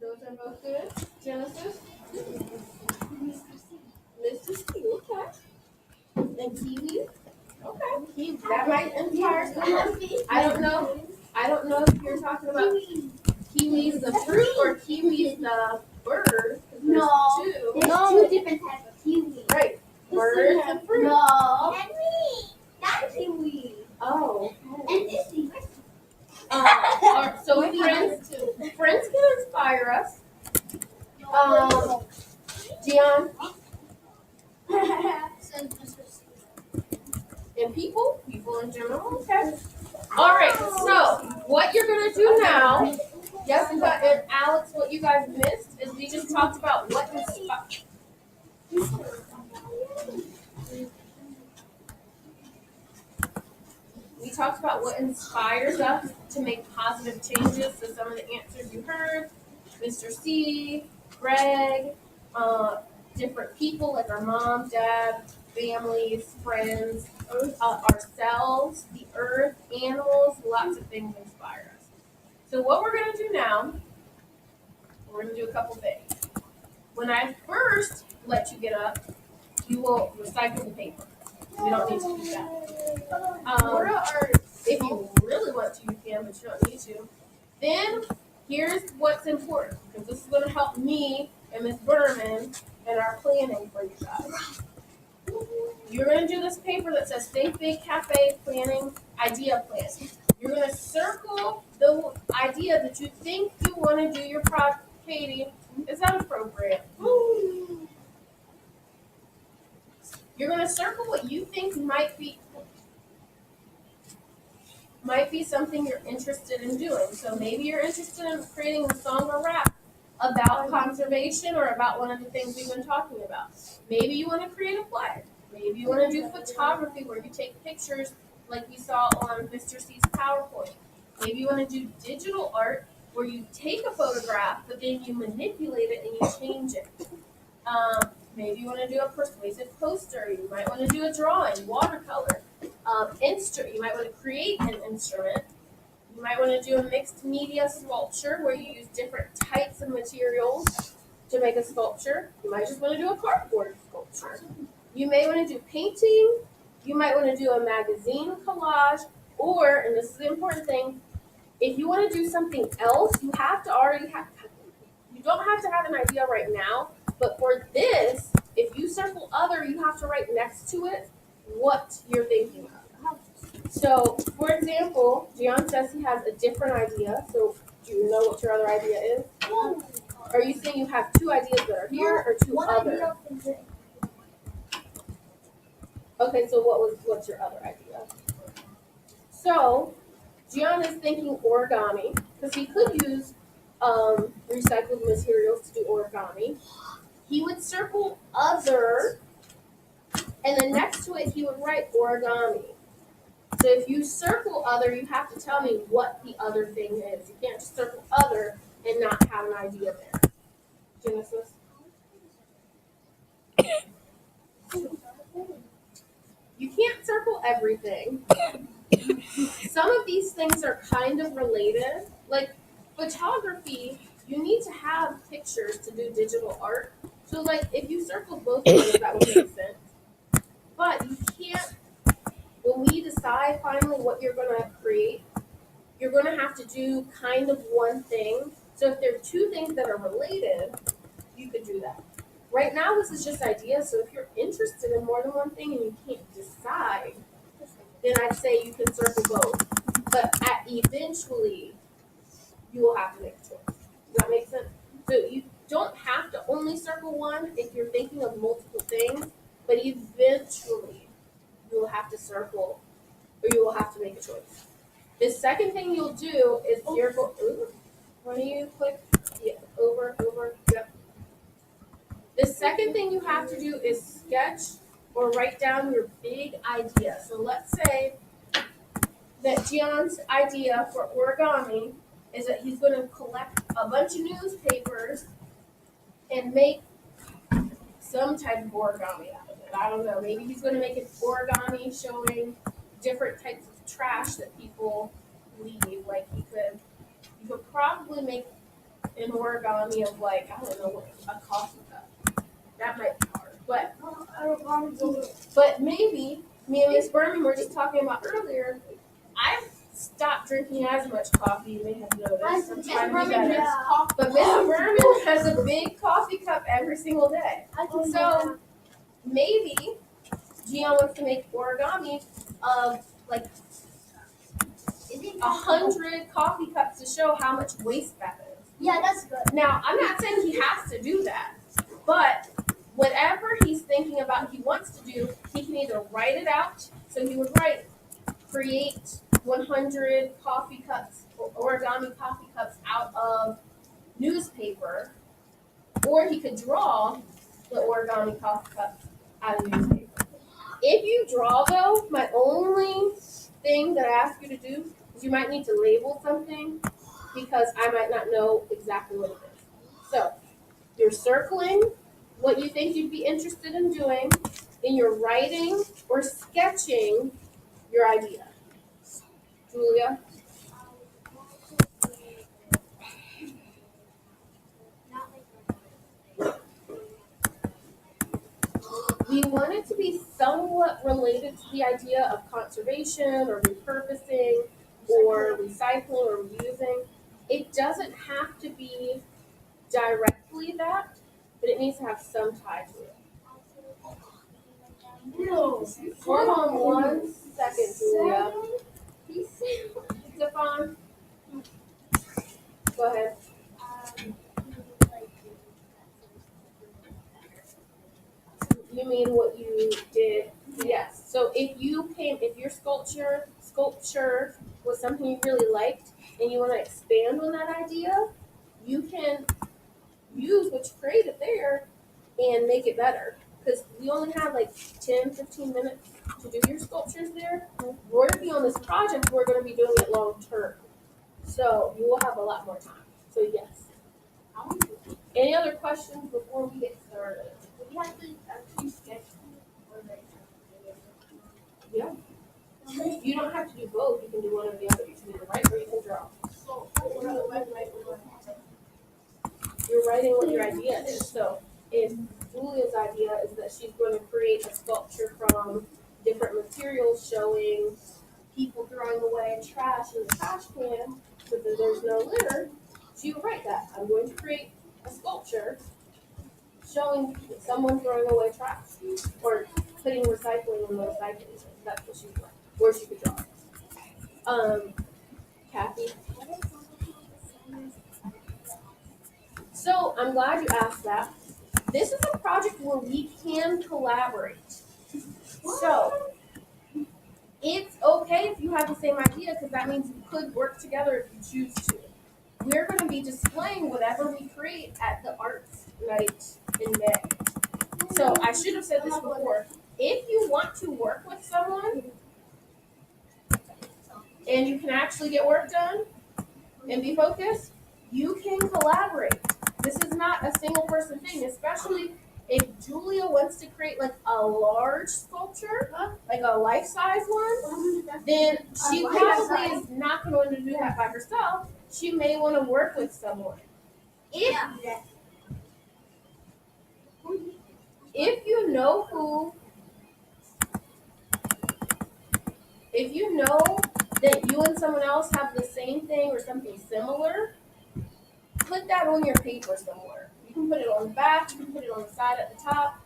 Those are both good. Genesis? Mr. C, okay. And kiwi? Okay. That might inspire someone. I don't know if you're talking about kiwis the fruit or kiwis the bird. No. There's two different types of kiwi. Right. Birds and fruit. No. Henry, that's kiwi. Oh. And this is. So friends can inspire us. Gian, and people in general. Okay. All right. So what you're gonna do now, Jessica and Alex, what you guys missed is we just talked about what inspires. We talked about what inspires us to make positive changes. So some of the answers you heard, Mr. C, Greg, different people like our mom, dad, families, friends, ourselves, the earth, animals, lots of things inspire us. So what we're going to do now, we're going to do a couple things. When I first let you get up, you will recycle the paper. We don't need to do that. If you really want to, you can, but you don't need to. Then here's what's important, because this is going to help me and Miss Berman in our planning for you guys. You're going to do this paper that says Think Big Cafe Planning Idea Plan. You're going to circle the idea that you think you want to do your project. Katie, is that appropriate? You're going to circle what you think might be something you're interested in doing. So maybe you're interested in creating a song or rap about conservation or about one of the things we've been talking about. Maybe you want to create a play. Maybe you want to do photography where you take pictures like we saw on Mr. C's PowerPoint. Maybe you want to do digital art where you take a photograph, but then you manipulate it and you change it. Maybe you want to do a persuasive poster. You might want to do a drawing, watercolor. You might want to create an instrument. You might want to do a mixed media sculpture where you use different types of materials to make a sculpture. You might just want to do a cardboard sculpture. You may want to do painting. You might want to do a magazine collage. Or, and this is the important thing, if you want to do something else, you don't have to have an idea right now. But for this, if you circle other, you have to write next to it what you're thinking of. So, for example, Gian says he has a different idea. So, do you know what your other idea is? Are you saying you have two ideas that are here or two other? Okay, so what's your other idea? So, Gian is thinking origami because he could use recycled materials to do origami. He would circle other, and then next to it he would write origami. So if you circle other, you have to tell me what the other thing is. You can't just circle other and not have an idea there. Genesis? You can't circle everything. Some of these things are kind of related. Like photography, you need to have pictures to do digital art. So like if you circle both of those, that would make sense. But you can't, when we decide finally what you're going to create, you're going to have to do kind of one thing. So if there are two things that are related, you could do that. Right now, this is just ideas. So if you're interested in more than one thing and you can't decide, then I'd say you can circle both. But eventually, you will have to make a choice. Does that make sense? So you don't have to only circle one if you're thinking of multiple things, but eventually you will have to circle or you will have to make a choice. The second thing you'll do is you're going, why don't you click over, yep. The second thing you have to do is sketch or write down your big idea. So let's say that Gian's idea for origami is that he's going to collect a bunch of newspapers and make some type of origami out of it. I don't know. Maybe he's going to make an origami showing different types of trash that people leave. Like you could probably make an origami of like, I don't know, what, a coffee cup. That might be hard. But maybe me and Miss Berman were just talking about earlier. I've stopped drinking as much coffee, you may have noticed. I'm trying to be better. But Miss Berman has a big coffee cup every single day. So maybe Gian wants to make origami of like 100 coffee cups to show how much waste that is. Yeah, that's good. Now, I'm not saying he has to do that, but whatever he's thinking about he wants to do, he can either write it out. So he would write, create 100 coffee cups, or origami coffee cups out of newspaper, or he could draw the origami coffee cups out of newspaper. If you draw though, my only thing that I ask you to do is you might need to label something because I might not know exactly what it is. So you're circling what you think you'd be interested in doing, and you're writing or sketching your idea. Julia? We want it to be somewhat related to the idea of conservation or repurposing or recycling or reusing. It doesn't have to be directly that, but it needs to have some tie to it. Hold on 1 second, Julia. Stefan, go ahead. You mean what you did? Yes. So if your sculpture was something you really liked and you want to expand on that idea, you can use what you created there and make it better. Because we only have like 10, 15 minutes to do your sculptures there. We're going to be on this project, we're going to be doing it long term. So you will have a lot more time. So yes. Any other questions before we get started? We have to actually sketch. Yeah. You don't have to do both. You can do one or the other. You can either write or you can draw. You're writing what your idea is. So if Julia's idea is that she's going to create a sculpture from different materials showing people throwing away trash in the trash can so that there's no litter, she would write that. I'm going to create a sculpture showing someone throwing away trash or putting recycling in the recycling bin. That's what she would write. Or she could draw. Kathy. So I'm glad you asked that. This is a project where we can collaborate. So it's okay if you have the same idea because that means you could work together if you choose to. We're going to be displaying whatever we create at the arts night in May. So I should have said this before. If you want to work with someone and you can actually get work done and be focused, you can collaborate. This is not a single person thing, especially if Julia wants to create like a large sculpture, like a life-size one, then she probably is not going to want to do that by herself. She may want to work with someone. If you know that you and someone else have the same thing or something similar, put that on your paper somewhere. You can put it on the back, you can put it on the side at the top.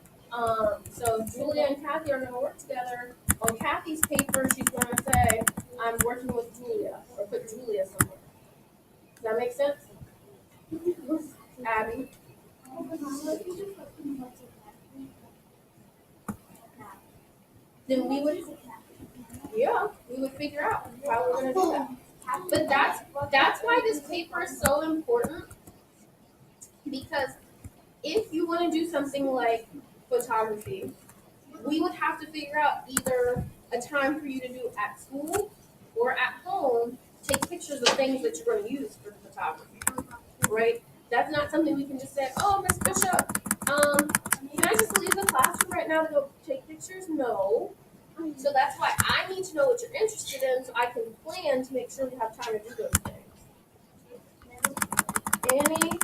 So Julia and Kathy are going to work together. On Kathy's paper, she's going to say, I'm working with Julia, or put Julia somewhere. Does that make sense? Abby? Then we would figure out how we're going to do that. But that's why this paper is so important, because if you want to do something like photography, we would have to figure out either a time for you to do at school or at home, take pictures of things that you're going to use for photography, right? That's not something we can just say, oh, Miss Bishop, can I just leave the classroom right now to go take pictures? No. So that's why I need to know what you're interested in so I can plan to make sure we have time to do those things. Annie?